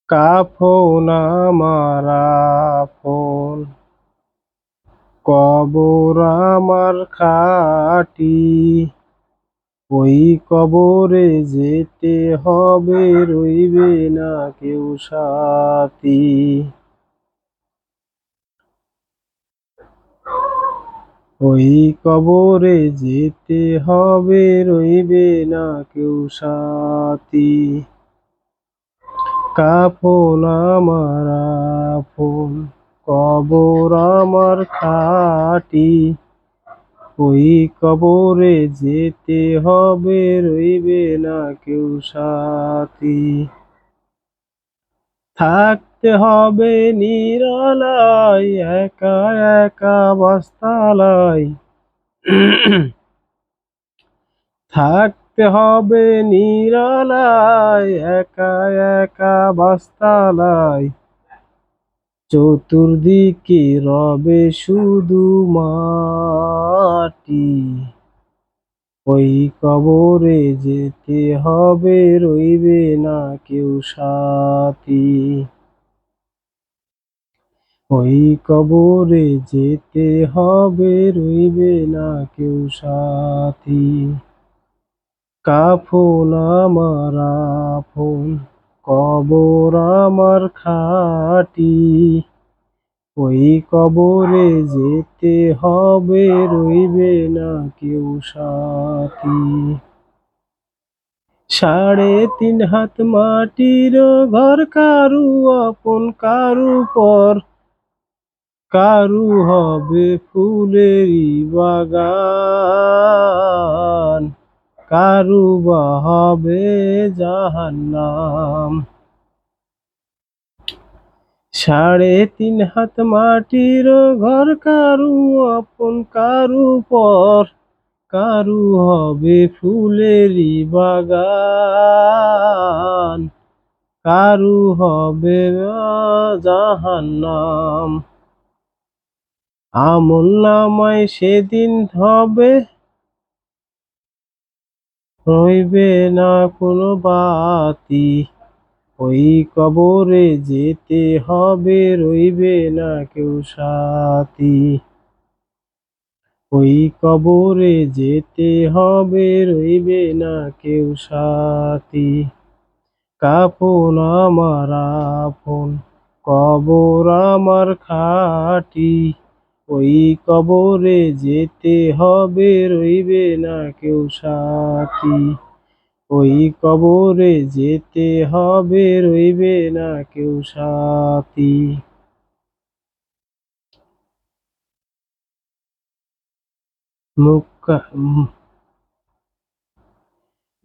কাফন আমার আপন, কবর আমার খাঁটি। ওই কবরে যেতে হবে, রইবে না কেউ সাথী। ওই কবরে যেতে হবে, রইবে না কেউ সাথী। কাফন আমার আপন, কবর আমার খাঁটি। ওই কবরে যেতে হবে, রইবে না কেউ সাথী। থাকতে হবে নিরালায়, একা একা বাস্তালায়। থাকতে হবে নিরালায়, একা একা বাস্তালায়। চতুর্দিকে রবে শুধু মাটি। ওই কবরে যেতে হবে, রইবে না কেউ সাথী। ওই কবরে যেতে হবে, রইবে না কেউ সাথী। কাফন আমার আপন, কবর আমার খাঁটি। ওই কবরে যেতে হবে, রইবে না কেউ সাথী। 3.5 হাত মাটির ঘর, কারু আপন কারু পর। কারু হবে ফুলেরই বাগান, কারু বা হবে জাহান্নাম। 3.5 হাত মাটির ঘর, কারু আপন কারু পর। কারু হবে ফুলেরই বাগান, কারু হবে জাহান্নাম। আমলনামায় সেদিন হবে, রইবে না কোনো বাতি। ওই কবরে যেতে হবে, রইবে না কেউ সাথী। ওই কবরে যেতে হবে, রইবে না কেউ সাথী। কাফন আমার আপন, কবর আমার খাঁটি। ওই কবরে যেতে হবে, রইবে না কেউ সাথী। ওই কবরে যেতে হবে, রইবে না কেউ সাথী।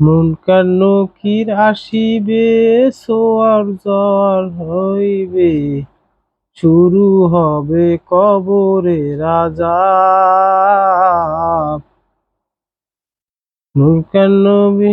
মুনকার নকির আসিবে, সোয়ার জওয়ার হইবে। শুরু হবে কবরের আযাব। মুনকার নবী